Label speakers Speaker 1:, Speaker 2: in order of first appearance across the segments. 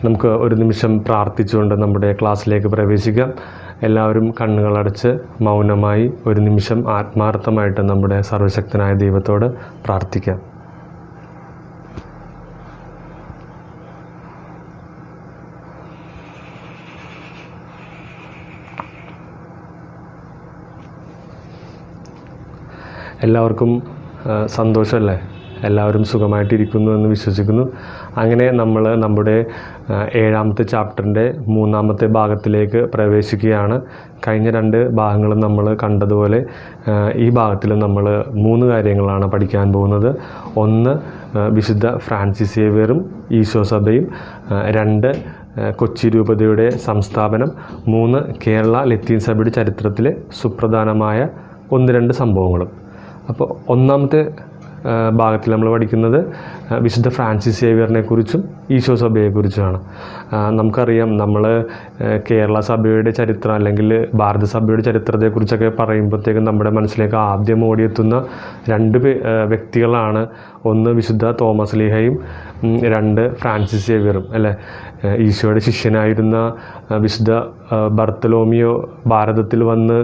Speaker 1: നമുക്ക് ഒരു നിമിഷം പ്രാർത്ഥിച്ചുകൊണ്ട് നമ്മുടെ ക്ലാസ്സിലേക്ക് പ്രവേശിക്കാം. എല്ലാവരും കണ്ണുകളടച്ച് മൗനമായി ഒരു നിമിഷം ആത്മാർത്ഥമായിട്ട് നമ്മുടെ സർവശക്തനായ ദൈവത്തോട് പ്രാർത്ഥിക്കാം. എല്ലാവർക്കും സന്തോഷമല്ലേ? എല്ലാവരും സുഖമായിട്ടിരിക്കുന്നു എന്ന് വിശ്വസിക്കുന്നു. അങ്ങനെ നമ്മൾ നമ്മുടെ 7ാമത്തെ ചാപ്റ്ററിൻ്റെ 3ാമത്തെ ഭാഗത്തിലേക്ക് പ്രവേശിക്കുകയാണ്. കഴിഞ്ഞ 2 ഭാഗങ്ങളും നമ്മൾ കണ്ടതുപോലെ ഈ ഭാഗത്തിൽ നമ്മൾ 3 കാര്യങ്ങളാണ് പഠിക്കാൻ പോകുന്നത്. 1 വിശുദ്ധ ഫ്രാൻസിസ് സേവ്യറും ഈശോ സഭയും, 2 കൊച്ചി രൂപതയുടെ സംസ്ഥാപനം, 3 കേരള ലത്തീൻ സഭയുടെ ചരിത്രത്തിലെ സുപ്രധാനമായ 1-2 സംഭവങ്ങളും. അപ്പോൾ 1ാമത്തെ ഭാഗത്തിൽ നമ്മൾ പഠിക്കുന്നത് വിശുദ്ധ ഫ്രാൻസിസ് സേവ്യറിനെ കുറിച്ചും ഈശോ സഭയെക്കുറിച്ചുമാണ്. നമുക്കറിയാം, നമ്മൾ കേരള സഭയുടെ ചരിത്രം അല്ലെങ്കിൽ ഭാരത സഭയുടെ ചരിത്രത്തെക്കുറിച്ചൊക്കെ പറയുമ്പോഴത്തേക്കും നമ്മുടെ മനസ്സിലേക്ക് ആദ്യം ഓടിയെത്തുന്ന 2 വ്യക്തികളാണ്. 1 വിശുദ്ധ തോമസ് ലീഹയും 2 ഫ്രാൻസിസ് സേവ്യറും അല്ലേ. ഈശോയുടെ ശിഷ്യനായിരുന്ന വിശുദ്ധ ബർത്തലോമിയോ ഭാരതത്തിൽ വന്ന്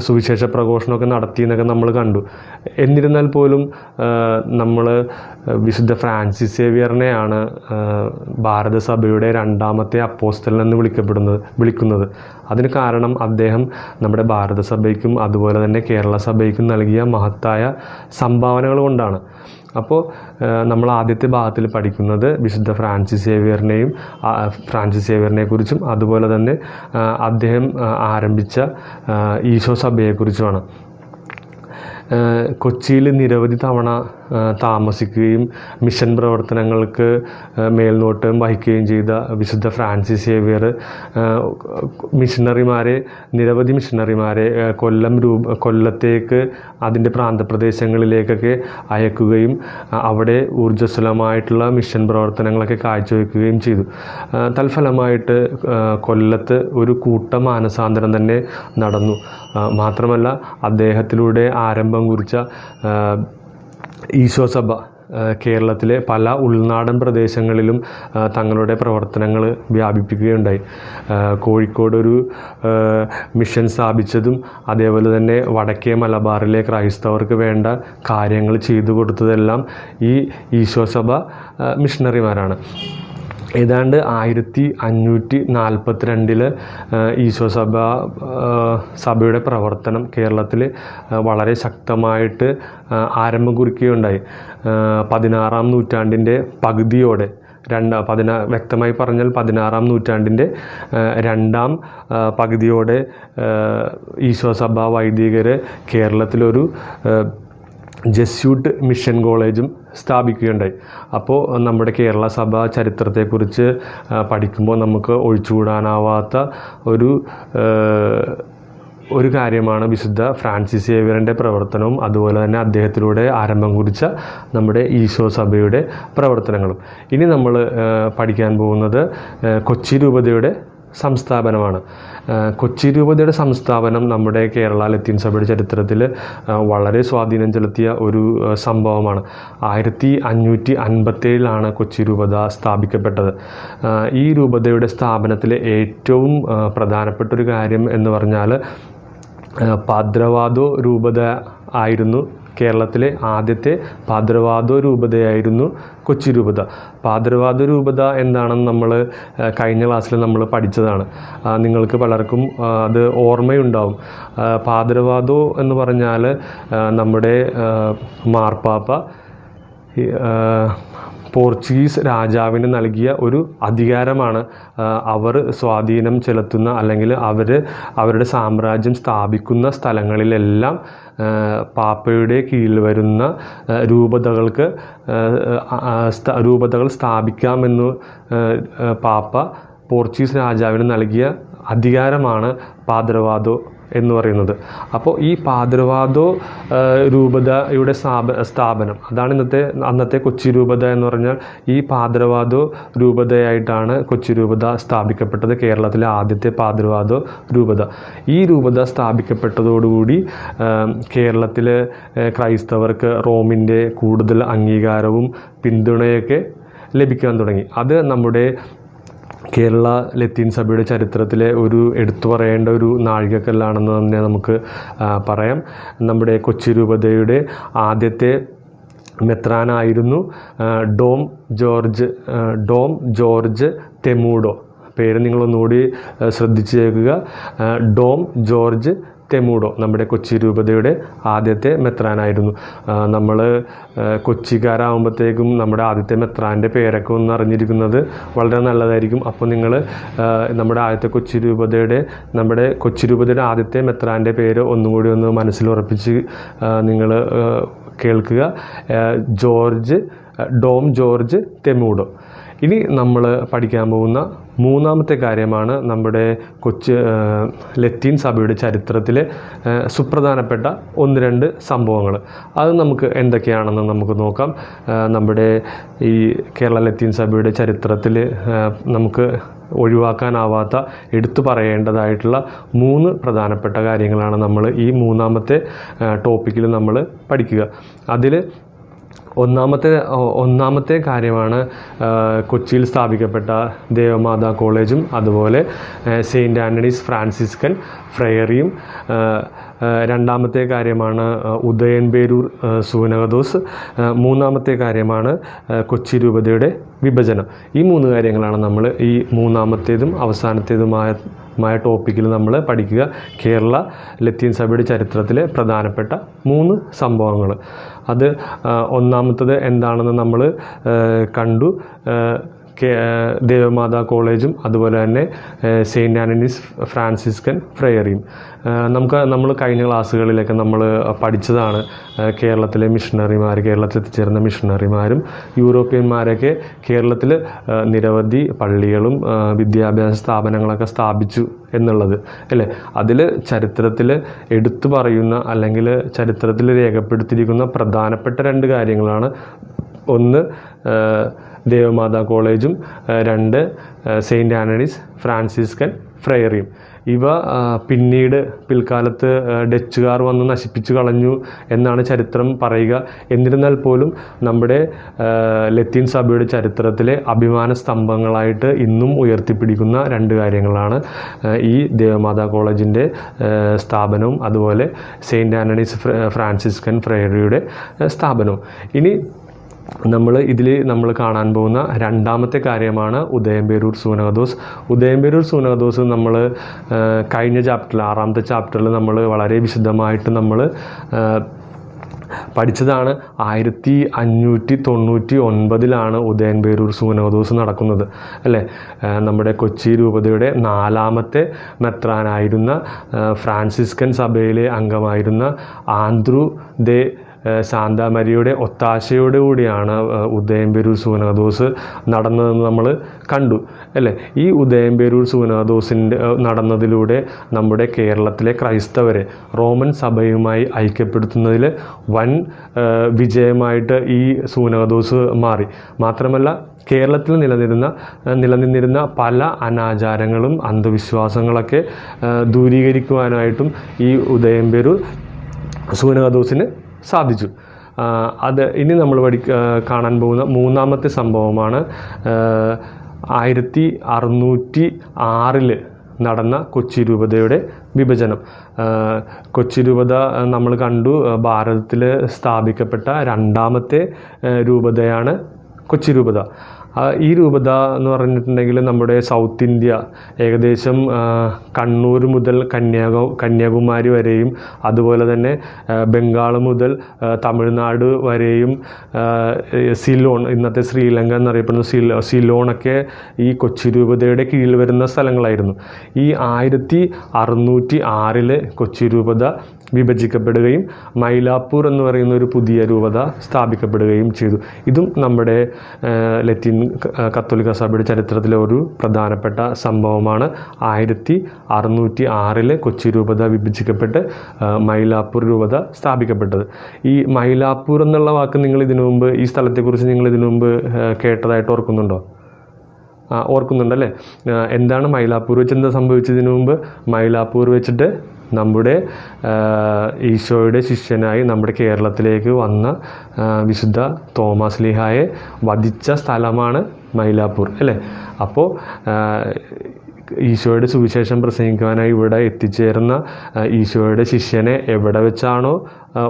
Speaker 1: സുവിശേഷ പ്രഘോഷണമൊക്കെ നടത്തിയെന്നൊക്കെ നമ്മൾ കണ്ടു. എന്നിരുന്നാൽ പോലും നമ്മൾ വിശുദ്ധ ഫ്രാൻസിസ് സേവ്യറിനെയാണ് ഭാരത സഭയുടെ 2ാമത്തെ അപ്പോസ്തലൻ എന്ന് വിളിക്കുന്നത്. അതിന് കാരണം അദ്ദേഹം നമ്മുടെ ഭാരത സഭയ്ക്കും അതുപോലെ തന്നെ കേരള സഭയ്ക്കും നൽകിയ മഹത്തായ സംഭാവനകൾ കൊണ്ടാണ്. അപ്പോൾ നമ്മൾ ആദ്യത്തെ ഭാഗത്തിൽ പഠിക്കുന്നത് വിശുദ്ധ ഫ്രാൻസിസ് സേവ്യറിനെ കുറിച്ചും അതുപോലെ തന്നെ അദ്ദേഹം ആരംഭിച്ച ഈശോ സഭയെക്കുറിച്ചുമാണ്. കൊച്ചിയിൽ നിരവധി തവണ താമസിക്കുകയും മിഷൻ പ്രവർത്തനങ്ങൾക്ക് മേൽനോട്ടം വഹിക്കുകയും ചെയ്ത വിശുദ്ധ ഫ്രാൻസിസ് സേവ്യർ നിരവധി മിഷണറിമാരെ കൊല്ലത്തേക്ക് അതിൻ്റെ പ്രാന്തപ്രദേശങ്ങളിലേക്കൊക്കെ അയക്കുകയും അവിടെ ഊർജ്ജസ്വലമായിട്ടുള്ള മിഷൻ പ്രവർത്തനങ്ങളൊക്കെ കാഴ്ചവെക്കുകയും ചെയ്തു. തൽഫലമായിട്ട് കൊല്ലത്ത് ഒരു കൂട്ട മാനസാന്തരം തന്നെ നടന്നു. മാത്രമല്ല, അദ്ദേഹത്തിലൂടെ ആരംഭം കുറിച്ച ഈശോ സഭ കേരളത്തിലെ പല ഉൾനാടൻ പ്രദേശങ്ങളിലും തങ്ങളുടെ പ്രവർത്തനങ്ങൾ വ്യാപിപ്പിക്കുകയുണ്ടായി. കോഴിക്കോട് ഒരു മിഷൻ സ്ഥാപിച്ചതും അതേപോലെ തന്നെ വടക്കേ മലബാറിലെ ക്രൈസ്തവർക്ക് വേണ്ട കാര്യങ്ങൾ ചെയ്തു കൊടുത്തതെല്ലാം ഈ ഈശോ സഭ മിഷണറിമാരാണ്. ഏതാണ്ട് 1542 ഈശോ സഭയുടെ പ്രവർത്തനം കേരളത്തിൽ വളരെ ശക്തമായിട്ട് ആരംഭം കുറിക്കുകയുണ്ടായി. 16ാം നൂറ്റാണ്ടിൻ്റെ പകുതിയോടെ വ്യക്തമായി പറഞ്ഞാൽ 16ാം നൂറ്റാണ്ടിൻ്റെ 2ാം പകുതിയോടെ ഈശോ സഭ വൈദികർ കേരളത്തിലൊരു ജെസ്യൂട്ട് മിഷൻ കോളേജും സ്ഥാപിക്കുകയുണ്ടായി. അപ്പോൾ നമ്മുടെ കേരള സഭ ചരിത്രത്തെക്കുറിച്ച് പഠിക്കുമ്പോൾ നമുക്ക് ഒഴിച്ചുകൂടാനാവാത്ത ഒരു കാര്യമാണ് വിശുദ്ധ ഫ്രാൻസിസ് സേവ്യറിൻ്റെ പ്രവർത്തനവും അതുപോലെ തന്നെ അദ്ദേഹത്തിലൂടെ ആരംഭം കുറിച്ച നമ്മുടെ ഈശോ സഭയുടെ പ്രവർത്തനങ്ങളും. ഇനി നമ്മൾ പഠിക്കാൻ പോകുന്നത് കൊച്ചി രൂപതയുടെ സംസ്ഥാപനമാണ്. കൊച്ചി രൂപതയുടെ സംസ്ഥാപനം നമ്മുടെ കേരള ലത്തീൻ സഭയുടെ ചരിത്രത്തിൽ വളരെ സ്വാധീനം ചെലുത്തിയ ഒരു സംഭവമാണ്. 1557 കൊച്ചി രൂപത സ്ഥാപിക്കപ്പെട്ടത്. ഈ രൂപതയുടെ സ്ഥാപനത്തിലെ ഏറ്റവും പ്രധാനപ്പെട്ടൊരു കാര്യം എന്ന് പറഞ്ഞാൽ പാദ്രവാദോ രൂപത ആയിരുന്നു. കേരളത്തിലെ ആദ്യത്തെ പാദ്രവാദോ രൂപതയായിരുന്നു കൊച്ചി രൂപത. പാദ്രവാദോ രൂപത എന്താണെന്ന് നമ്മൾ കഴിഞ്ഞ ക്ലാസ്സിൽ നമ്മൾ പഠിച്ചതാണ്. നിങ്ങൾക്ക് പലർക്കും അത് ഓർമ്മയുണ്ടാവും. പാദ്രവാദോ എന്ന് പറഞ്ഞാൽ നമ്മുടെ മാർപ്പാപ്പ പോർച്ചുഗീസ് രാജാവിന് നൽകിയ ഒരു അധികാരമാണ്. അവർ സ്വാധീനം ചെലുത്തുന്ന അല്ലെങ്കിൽ അവരുടെ സാമ്രാജ്യം സ്ഥാപിക്കുന്ന സ്ഥലങ്ങളിലെല്ലാം പാപ്പയുടെ കീഴിൽ വരുന്ന രൂപതകൾ സ്ഥാപിക്കാമെന്ന് പാപ്പ പോർച്ചുഗീസ് രാജാവിന് നൽകിയ അധികാരമാണ് പാദ്രവാദോ എന്ന് പറയുന്നത്. അപ്പോൾ ഈ പാദ്രവാദോ രൂപതയുടെ സ്ഥാപനം അതാണ് അന്നത്തെ കൊച്ചി രൂപത എന്ന് പറഞ്ഞാൽ. ഈ പാദ്രവാദോ രൂപതയായിട്ടാണ് കൊച്ചി രൂപത സ്ഥാപിക്കപ്പെട്ടത്, കേരളത്തിലെ ആദ്യത്തെ പാദ്രവാദോ രൂപത. ഈ രൂപത സ്ഥാപിക്കപ്പെട്ടതോടുകൂടി കേരളത്തിലെ ക്രൈസ്തവർക്ക് റോമിൻ്റെ കൂടുതൽ അംഗീകാരവും പിന്തുണയൊക്കെ ലഭിക്കാൻ തുടങ്ങി. അത് നമ്മുടെ കേരള ലത്തീൻ സഭയുടെ ചരിത്രത്തിലെ ഒരു എടുത്തു പറയേണ്ട ഒരു നാഴികക്കല്ലാണെന്ന് തന്നെ നമുക്ക് പറയാം. നമ്മുടെ കൊച്ചി രൂപതയുടെ ആദ്യത്തെ മെത്രാനായിരുന്നു ഡോം ജോർജ് തെമൂഡോ. പേര് നിങ്ങളൊന്നുകൂടി ശ്രദ്ധിച്ചു കേൾക്കുക. ഡോം ജോർജ് തെമൂഡോ നമ്മുടെ കൊച്ചി രൂപതയുടെ ആദ്യത്തെ മെത്രാനായിരുന്നു. നമ്മൾ കൊച്ചിക്കാരാകുമ്പോഴത്തേക്കും നമ്മുടെ ആദ്യത്തെ മെത്രാൻ്റെ പേരൊക്കെ ഒന്ന് അറിഞ്ഞിരിക്കുന്നത് വളരെ നല്ലതായിരിക്കും. അപ്പോൾ നിങ്ങൾ നമ്മുടെ കൊച്ചി രൂപതയുടെ ആദ്യത്തെ മെത്രാൻ്റെ പേര് ഒന്നും കൂടി ഒന്ന് മനസ്സിലുറപ്പിച്ച് നിങ്ങൾ കേൾക്കുക. Dom Jorge Temudo. ഇനി നമ്മൾ പഠിക്കാൻ പോകുന്ന മൂന്നാമത്തെ കാര്യമാണ് നമ്മുടെ ലത്തീൻ സഭയുടെ ചരിത്രത്തിലെ സുപ്രധാനപ്പെട്ട 1-2 സംഭവങ്ങൾ. അത് നമുക്ക് എന്തൊക്കെയാണെന്ന് നമുക്ക് നോക്കാം. നമ്മുടെ ഈ കേരള ലത്തീൻ സഭയുടെ ചരിത്രത്തിൽ നമുക്ക് ഒഴിവാക്കാനാവാത്ത എടുത്തു പറയേണ്ടതായിട്ടുള്ള 3 പ്രധാനപ്പെട്ട കാര്യങ്ങളാണ് നമ്മൾ ഈ മൂന്നാമത്തെ ടോപ്പിക്കിൽ നമ്മൾ പഠിക്കുക. അതിൽ ഒന്നാമത്തെ കാര്യമാണ് കൊച്ചിയിൽ സ്ഥാപിക്കപ്പെട്ട ദേവമാതാ കോളേജും അതുപോലെ സെയിൻറ്റ് ആൻ്റണീസ് ഫ്രാൻസിസ്കൻ ഫ്രയറിയും. രണ്ടാമത്തെ കാര്യമാണ് ഉദയൻപേരൂർ സൂനകദോസ്. മൂന്നാമത്തെ കാര്യമാണ് കൊച്ചി രൂപതയുടെ വിഭജനം. ഈ 3 കാര്യങ്ങളാണ് നമ്മൾ ഈ മൂന്നാമത്തേതും അവസാനത്തേതുമായ ടോപ്പിക്കിൽ നമ്മൾ പഠിക്കുക. കേരള ലത്തീൻ സഭയുടെ ചരിത്രത്തിലെ പ്രധാനപ്പെട്ട 3 സംഭവങ്ങൾ. അത് ഒന്നാമത്തത് എന്താണെന്ന് നമ്മൾ കണ്ടു. ദേവമാതാ കോളേജും അതുപോലെ തന്നെ സെയിൻറ്റ് ആൻ്റണീസ് ഫ്രാൻസിസ്കൻ ഫ്രയറിയും. നമ്മൾ കഴിഞ്ഞ ക്ലാസ്സുകളിലൊക്കെ നമ്മൾ പഠിച്ചതാണ്. കേരളത്തിലെ കേരളത്തിൽ എത്തിച്ചേർന്ന മിഷണറിമാരും യൂറോപ്യന്മാരൊക്കെ കേരളത്തിൽ നിരവധി പള്ളികളും വിദ്യാഭ്യാസ സ്ഥാപനങ്ങളൊക്കെ സ്ഥാപിച്ചു എന്നുള്ളത് അല്ലേ. അതിൽ ചരിത്രത്തിൽ എടുത്തു പറയുന്ന അല്ലെങ്കിൽ ചരിത്രത്തിൽ രേഖപ്പെടുത്തിയിരിക്കുന്ന പ്രധാനപ്പെട്ട 2 കാര്യങ്ങളാണ്. ഒന്ന് ദേവമാതാ കോളേജും 2 സെയിൻറ്റ് ആൻ്റണീസ് ഫ്രാൻസിസ്കൻ ഫ്രയറിയും. ഇവ പിൽക്കാലത്ത് ഡച്ചുകാർ വന്ന് നശിപ്പിച്ചു കളഞ്ഞു എന്നാണ് ചരിത്രം പറയുക. എന്നിരുന്നാൽ പോലും നമ്മുടെ ലത്തീൻ സഭയുടെ ചരിത്രത്തിലെ അഭിമാന സ്തംഭങ്ങളായിട്ട് ഇന്നും ഉയർത്തിപ്പിടിക്കുന്ന 2 കാര്യങ്ങളാണ് ഈ ദേവമാതാ കോളേജിൻ്റെ സ്ഥാപനവും അതുപോലെ സെയിൻറ്റ് ആൻ്റണീസ് ഫ്രാൻസിസ്കൻ ഫ്രയറിയുടെ സ്ഥാപനവും. ഇനി നമ്മൾ കാണാൻ പോകുന്ന രണ്ടാമത്തെ കാര്യമാണ് ഉദയംപേരൂർ സൂനകദോസ്. ഉദയംപേരൂർ സൂനകദോസ് നമ്മൾ കഴിഞ്ഞ ചാപ്റ്ററിൽ 6ാമത്തെ ചാപ്റ്ററിൽ നമ്മൾ വളരെ വിശദമായിട്ട് നമ്മൾ പഠിച്ചതാണ്. 1599 ഉദയൻപേരൂർ സൂനകദോസ് നടക്കുന്നത് അല്ലേ. നമ്മുടെ കൊച്ചി രൂപതയുടെ 4ാമത്തെ മെത്രാനായിരുന്ന ഫ്രാൻസിസ്കൻ സഭയിലെ അംഗമായിരുന്ന ആന്ത്രൂ ദേ ശാന്താമരിയുടെ ഒത്താശയോടുകൂടിയാണ് ഉദയംപേരൂർ സൂനകദോസ് നടന്നതെന്ന് നമ്മൾ കണ്ടു അല്ലേ. ഈ ഉദയംപേരൂർ സൂനകദോസിൻ്റെ നടന്നതിലൂടെ നമ്മുടെ കേരളത്തിലെ ക്രൈസ്തവരെ റോമൻ സഭയുമായി ഐക്യപ്പെടുത്തുന്നതിൽ വൻ വിജയമായിട്ട് ഈ സൂനകദോസ് മാറി. മാത്രമല്ല കേരളത്തിൽ നിലനിന്നിരുന്ന പല അനാചാരങ്ങളും അന്ധവിശ്വാസങ്ങളൊക്കെ ദൂരീകരിക്കുവാനായിട്ടും ഈ ഉദയംപേരൂർ സൂനകദോസിന് സാധിച്ചു. ഇനി നമ്മൾ കാണാൻ പോകുന്ന മൂന്നാമത്തെ സംഭവമാണ് 1606 നടന്ന കൊച്ചി രൂപതയുടെ വിഭജനം. കൊച്ചി രൂപത നമ്മൾ കണ്ടു ഭാരതത്തിൽ സ്ഥാപിക്കപ്പെട്ട 2ാമത്തെ രൂപതയാണ് കൊച്ചി രൂപത. ഈ രൂപത എന്ന് പറഞ്ഞിട്ടുണ്ടെങ്കിൽ നമ്മുടെ സൗത്ത് ഇന്ത്യ ഏകദേശം കണ്ണൂർ മുതൽ കന്യാകുമാരി വരെയും അതുപോലെ തന്നെ ബംഗാൾ മുതൽ തമിഴ്നാട് വരെയും സിലോൺ ഇന്നത്തെ ശ്രീലങ്ക എന്നറിയപ്പെടുന്ന സിലോണൊക്കെ ഈ കൊച്ചി രൂപതയുടെ കീഴിൽ വരുന്ന സ്ഥലങ്ങളായിരുന്നു. ഈ 1606 കൊച്ചി രൂപത വിഭജിക്കപ്പെടുകയും മൈലാപ്പൂർ എന്ന് പറയുന്ന ഒരു പുതിയ രൂപത സ്ഥാപിക്കപ്പെടുകയും ചെയ്തു. ഇതും നമ്മുടെ ലത്തീൻ കത്തോലിക്ക സഭയുടെ ചരിത്രത്തിലെ ഒരു പ്രധാനപ്പെട്ട സംഭവമാണ്. 1606 കൊച്ചി രൂപത വിഭജിക്കപ്പെട്ട് മൈലാപ്പൂർ രൂപത സ്ഥാപിക്കപ്പെട്ടത്. ഈ മൈലാപ്പൂർ എന്നുള്ള വാക്ക് ഈ സ്ഥലത്തെക്കുറിച്ച് നിങ്ങൾ ഇതിനു മുമ്പ് കേട്ടതായിട്ട് ഓർക്കുന്നുണ്ടല്ലേ? എന്താണ് മൈലാപ്പൂർ വെച്ച് എന്താ സംഭവിച്ചതിന് മുമ്പ്? മൈലാപ്പൂർ വെച്ചിട്ട് നമ്മുടെ ഈശോയുടെ ശിഷ്യനായി നമ്മുടെ കേരളത്തിലേക്ക് വന്ന വിശുദ്ധ തോമാസ് ലീഹായെ വധിച്ച സ്ഥലമാണ് മൈലാപ്പൂർ അല്ലേ. അപ്പോൾ ഈശോയുടെ സുവിശേഷം പ്രസംഗിക്കുവാനായി ഇവിടെ എത്തിച്ചേർന്ന ഈശോയുടെ ശിഷ്യനെ എവിടെ വെച്ചാണോ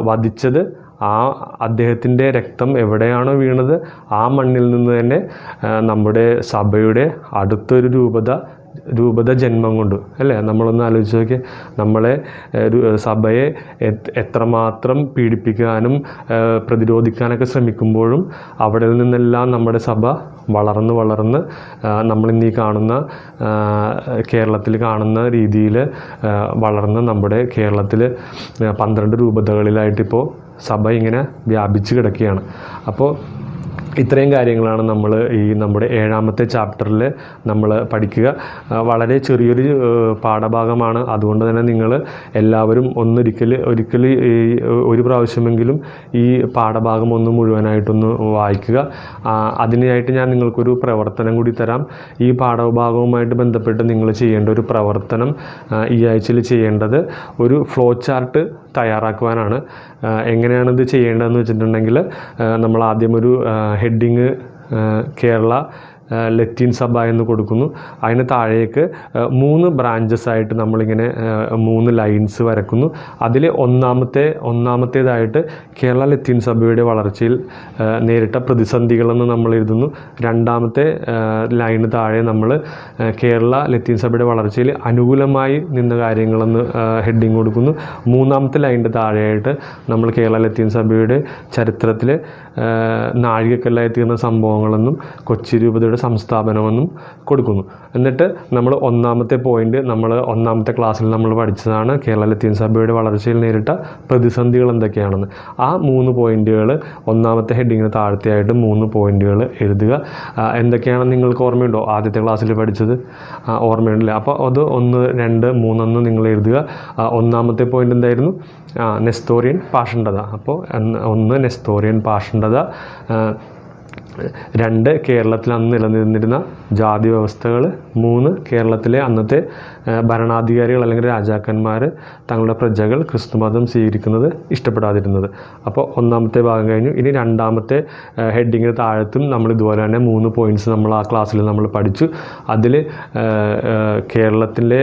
Speaker 1: വധിച്ചത്, ആ അദ്ദേഹത്തിൻ്റെ രക്തം എവിടെയാണോ വീണത്, ആ മണ്ണിൽ നിന്ന് തന്നെ നമ്മുടെ സഭയുടെ അടുത്തൊരു രൂപത ജന്മം കൊണ്ട് അല്ലേ. നമ്മളൊന്ന് ആലോചിച്ച് നോക്കി, നമ്മളെ സഭയെ എത്രമാത്രം പീഡിപ്പിക്കാനും പ്രതിരോധിക്കാനൊക്കെ ശ്രമിക്കുമ്പോഴും അവിടെ നിന്നെല്ലാം നമ്മുടെ സഭ വളർന്ന് നമ്മളിന്നീ കാണുന്ന കേരളത്തിൽ കാണുന്ന രീതിയിൽ വളർന്ന് നമ്മുടെ കേരളത്തിൽ 12 രൂപതകളിലായിട്ടിപ്പോൾ സഭ ഇങ്ങനെ വ്യാപിച്ച് കിടക്കുകയാണ്. അപ്പോൾ ഇത്രയും കാര്യങ്ങളാണ് നമ്മൾ ഈ നമ്മുടെ 7ാമത്തെ ചാപ്റ്ററിൽ നമ്മൾ പഠിക്കുക. വളരെ ചെറിയൊരു പാഠഭാഗമാണ്. അതുകൊണ്ട് തന്നെ നിങ്ങൾ എല്ലാവരും ഒരിക്കൽ ഒരു പ്രാവശ്യമെങ്കിലും ഈ പാഠഭാഗം ഒന്ന് മുഴുവനായിട്ടൊന്ന് വായിക്കുക. അതിനായിട്ട് ഞാൻ നിങ്ങൾക്കൊരു പ്രവർത്തനം കൂടി തരാം. ഈ പാഠഭാഗവുമായിട്ട് ബന്ധപ്പെട്ട് നിങ്ങൾ ചെയ്യേണ്ട ഒരു പ്രവർത്തനം ഈ ആഴ്ചയിൽ ചെയ്യേണ്ടത് ഒരു ഫ്ലോ ചാർട്ട് തയ്യാറാക്കുവാനാണ്. എങ്ങനെയാണിത് ചെയ്യേണ്ടതെന്ന് വെച്ചിട്ടുണ്ടെങ്കിൽ, നമ്മൾ ആദ്യം ഒരു ഹെഡിങ് കേരള ലത്തീൻ സഭ എന്ന് കൊടുക്കുന്നു. അതിന് താഴേക്ക് 3 ബ്രാഞ്ചസ് ആയിട്ട് നമ്മളിങ്ങനെ 3 ലൈൻസ് വരക്കുന്നു. അതിൽ ഒന്നാമത്തേതായിട്ട് കേരള ലത്തീൻ സഭയുടെ വളർച്ചയിൽ നേരിട്ട പ്രതിസന്ധികളെന്ന് നമ്മൾ എഴുതുന്നു. 2ാമത്തെ ലൈന് താഴെ നമ്മൾ കേരള ലത്തീൻ സഭയുടെ വളർച്ചയിൽ അനുകൂലമായി നിന്ന കാര്യങ്ങളെന്ന് ഹെഡിങ് കൊടുക്കുന്നു. 3ാമത്തെ ലൈനിൻ്റെ താഴെയായിട്ട് നമ്മൾ കേരള ലത്തീൻ സഭയുടെ ചരിത്രത്തിൽ നാഴികക്കല്ലായി തീർന്ന സംഭവങ്ങളെന്നും കൊച്ചി രൂപതയുടെ സംസ്ഥാപനമെന്നും കൊടുക്കുന്നു. എന്നിട്ട് നമ്മൾ 1ാമത്തെ പോയിന്റ്, നമ്മൾ 1ാമത്തെ ക്ലാസ്സിൽ നമ്മൾ പഠിച്ചതാണ് കേരള ലത്തീൻ സഭയുടെ വളർച്ചയിൽ നേരിട്ട പ്രതിസന്ധികൾ എന്തൊക്കെയാണെന്ന്. ആ 3 പോയിന്റുകൾ 1ാമത്തെ ഹെഡിങ്ങിന് താഴത്തെയായിട്ട് 3 പോയിന്റുകൾ എഴുതുക. എന്തൊക്കെയാണെന്ന് നിങ്ങൾക്ക് ഓർമ്മയുണ്ടോ? ആദ്യത്തെ ക്ലാസ്സിൽ പഠിച്ചത് ഓർമ്മയുണ്ടല്ലേ? അപ്പോൾ അത് 1, 2, 3 നിങ്ങൾ എഴുതുക. 1ാമത്തെ പോയിന്റ് എന്തായിരുന്നു? നെസ്തോറിയൻ പാഷണ്ഡത. അപ്പോൾ 1 നെസ്തോറിയൻ പാഷണ്ഡത, 2 കേരളത്തിൽ അന്ന് നിലനിന്നിരുന്ന ജാതി വ്യവസ്ഥകൾ, 3 കേരളത്തിലെ അന്നത്തെ ഭരണാധികാരികൾ അല്ലെങ്കിൽ രാജാക്കന്മാർ തങ്ങളുടെ പ്രജകൾ ക്രിസ്തുമതം സ്വീകരിക്കുന്നത് ഇഷ്ടപ്പെടാതിരുന്നത്. അപ്പോൾ 1ാമത്തെ ഭാഗം കഴിഞ്ഞു. ഇനി 2ാമത്തെ ഹെഡിങ്ങിന് താഴത്തും നമ്മൾ ഇതുപോലെ തന്നെ 3 പോയിൻറ്റ്സ് നമ്മൾ ആ ക്ലാസ്സിൽ നമ്മൾ പഠിച്ചു. അതിൽ കേരളത്തിലെ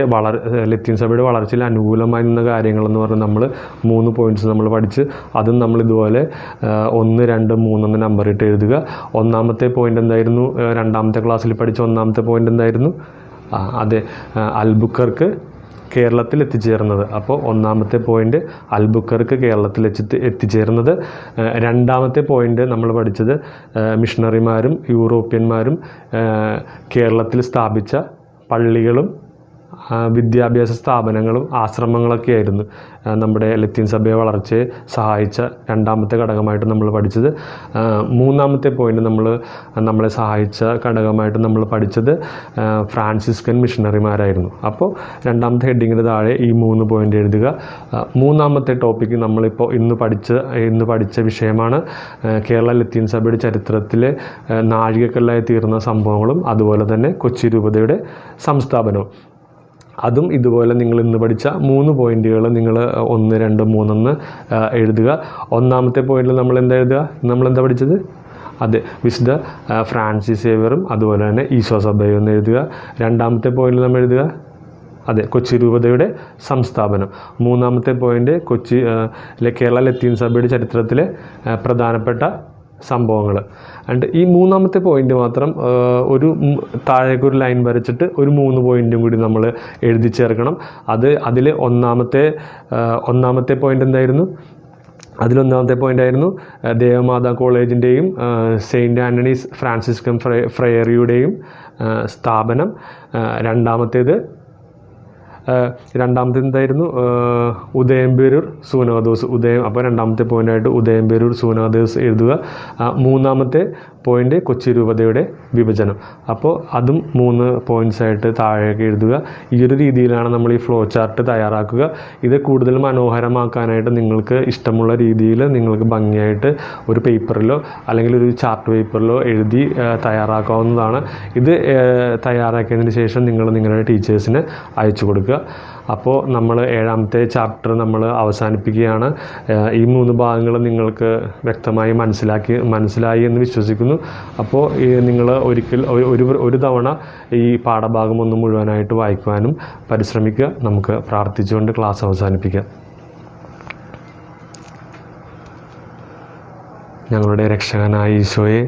Speaker 1: ലത്തീൻ സഭയുടെ വളർച്ചയിൽ അനുകൂലമായി നിന്ന കാര്യങ്ങളെന്ന് പറഞ്ഞാൽ നമ്മൾ 3 പോയിൻറ്റ്സ് നമ്മൾ പഠിച്ച് അതും നമ്മൾ ഇതുപോലെ 1, 2, 3 നമ്പർ ഇട്ട് എഴുതുക. 1ാമത്തെ പോയിൻ്റ് എന്തായിരുന്നു? 2ാമത്തെ ക്ലാസ്സിൽ പഠിച്ച 1ാമത്തെ പോയിൻ്റ് എന്തായിരുന്നു? അതെ, അൽബുക്കർക്ക് കേരളത്തിൽ എത്തിച്ചേർന്നത്. അപ്പോൾ 1ാമത്തെ പോയിൻ്റ് അൽബുക്കർക്ക് കേരളത്തിൽ എത്തിച്ചേർന്നത്. 2ാമത്തെ പോയിൻ്റ് നമ്മൾ പഠിച്ചത് മിഷണറിമാരും യൂറോപ്യന്മാരും കേരളത്തിൽ സ്ഥാപിച്ച പള്ളികളും വിദ്യാഭ്യാസ സ്ഥാപനങ്ങളും ആശ്രമങ്ങളൊക്കെ ആയിരുന്നു നമ്മുടെ ലത്തീൻ സഭയെ വളർച്ചയെ സഹായിച്ച 2ാമത്തെ ഘടകമായിട്ട് നമ്മൾ പഠിച്ചത്. 3ാമത്തെ പോയിൻ്റ് നമ്മളെ സഹായിച്ച ഘടകമായിട്ട് നമ്മൾ പഠിച്ചത് ഫ്രാൻസിസ്കൻ മിഷണറിമാരായിരുന്നു. അപ്പോൾ 2ാമത്തെ ഹെഡിങ്ങിന് താഴെ ഈ 3 പോയിൻ്റ് എഴുതുക. 3ാമത്തെ ടോപ്പിക്ക് നമ്മളിപ്പോൾ ഇന്ന് പഠിച്ച വിഷയമാണ് കേരള ലത്തീൻ സഭയുടെ ചരിത്രത്തിലെ നാഴികക്കല്ലായി തീർന്ന സംഭവങ്ങളും അതുപോലെ തന്നെ കൊച്ചി രൂപതയുടെ സംസ്ഥാപനവും. അതും ഇതുപോലെ നിങ്ങൾ ഇന്ന് പഠിച്ച 3 പോയിന്റുകൾ നിങ്ങൾ 1, 2, 3 എഴുതുക. 1ാമത്തെ പോയിന്റിൽ നമ്മളെന്താ പഠിച്ചത്? അതെ, വിശുദ്ധ ഫ്രാൻസിസ് സേവ്യറും അതുപോലെ തന്നെ ഈശോ സഭയും എന്ന് എഴുതുക. 2ാമത്തെ പോയിന്റിൽ നമ്മൾ എഴുതുക അതെ കൊച്ചി രൂപതയുടെ സംസ്ഥാപനം. 3ാമത്തെ പോയിന്റ് കേരള ലത്തീൻ സഭയുടെ ചരിത്രത്തിലെ പ്രധാനപ്പെട്ട സംഭവങ്ങൾ. ആൻഡ് ഈ 3ാമത്തെ പോയിന്റ് മാത്രം ഒരു താഴേക്കൊരു ലൈൻ വരച്ചിട്ട് ഒരു 3 പോയിന്റും കൂടി നമ്മൾ എഴുതി ചേർക്കണം. അതിൽ ഒന്നാമത്തെ പോയിന്റ് എന്തായിരുന്നു? അതിലൊന്നാമത്തെ പോയിന്റ് ആയിരുന്നു ദേവമാതാ കോളേജിൻ്റെയും സെയിൻറ്റ് ആൻ്റണീസ് ഫ്രാൻസിസ്കൻ ഫ്രയറിയുടെയും സ്ഥാപനം. രണ്ടാമത്തേത് എന്തായിരുന്നു? ഉദയംപേരൂർ സൂനകദോസ്. അപ്പോൾ 2ാമത്തെ പോയിൻ്റായിട്ട് ഉദയംപേരൂർ സൂനകദോസ് എഴുതുക. 3ാമത്തെ പോയിൻ്റ് കൊച്ചി രൂപതയുടെ വിഭജനം. അപ്പോൾ അതും 3 പോയിൻറ്റ്സായിട്ട് താഴേക്ക് എഴുതുക. ഈ ഒരു രീതിയിലാണ് നമ്മൾ ഈ ഫ്ലോ ചാർട്ട് തയ്യാറാക്കുക. ഇത് കൂടുതൽ മനോഹരമാക്കാനായിട്ട് നിങ്ങൾക്ക് ഇഷ്ടമുള്ള രീതിയിൽ നിങ്ങൾക്ക് ഭംഗിയായിട്ട് ഒരു പേപ്പറിലോ അല്ലെങ്കിൽ ഒരു ചാർട്ട് പേപ്പറിലോ എഴുതി തയ്യാറാക്കാവുന്നതാണ്. ഇത് തയ്യാറാക്കിയതിന് ശേഷം നിങ്ങൾ നിങ്ങളുടെ ടീച്ചേഴ്സിന് അയച്ചു കൊടുക്കുക. അപ്പോൾ നമ്മൾ 7ാമത്തെ ചാപ്റ്റർ നമ്മൾ അവസാനിപ്പിക്കുകയാണ്. ഈ 3 ഭാഗങ്ങൾ നിങ്ങൾക്ക് വ്യക്തമായി മനസ്സിലായി എന്ന് വിശ്വസിക്കുന്നു. അപ്പോൾ നിങ്ങൾ ഒരു തവണ ഈ പാഠഭാഗം ഒന്ന് മുഴുവനായിട്ട് വായിക്കുവാനും പരിശ്രമിക്കുക. നമുക്ക് പ്രാർത്ഥിച്ചുകൊണ്ട് ക്ലാസ് അവസാനിപ്പിക്കാം. ഞങ്ങളുടെ രക്ഷകനായ ഈശോയെ,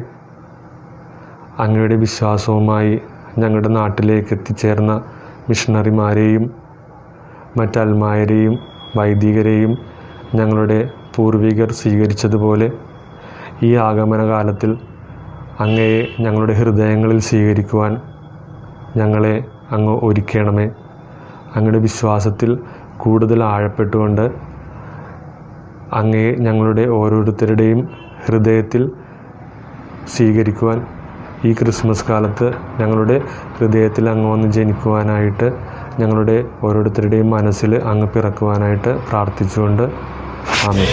Speaker 1: അങ്ങയുടെ വിശ്വാസവുമായി ഞങ്ങളുടെ നാട്ടിലേക്ക് എത്തിച്ചേർന്ന മിഷണറിമാരെയും മറ്റൽമായരെയും വൈദികരെയും ഞങ്ങളുടെ പൂർവികർ സ്വീകരിച്ചതുപോലെ ഈ ആഗമനകാലത്തിൽ അങ്ങയെ ഞങ്ങളുടെ ഹൃദയങ്ങളിൽ സ്വീകരിക്കുവാൻ ഞങ്ങളെ അങ്ങ് ഒരുക്കണമേ. അങ്ങയുടെ വിശ്വാസത്തിൽ കൂടുതൽ ആഴപ്പെട്ടുകൊണ്ട് അങ്ങയെ ഞങ്ങളുടെ ഓരോരുത്തരുടെയും ഹൃദയത്തിൽ സ്വീകരിക്കുവാൻ ഈ ക്രിസ്മസ് കാലത്ത് ഞങ്ങളുടെ ഹൃദയത്തിൽ അങ്ങ് വന്ന് ജനിക്കുവാനായിട്ട് ഞങ്ങളുടെ ഓരോരുത്തരുടെയും മനസ്സിൽ അങ്ങ് പിറക്കുവാനായിട്ട് പ്രാർത്ഥിച്ചുകൊണ്ട് ആമേൻ.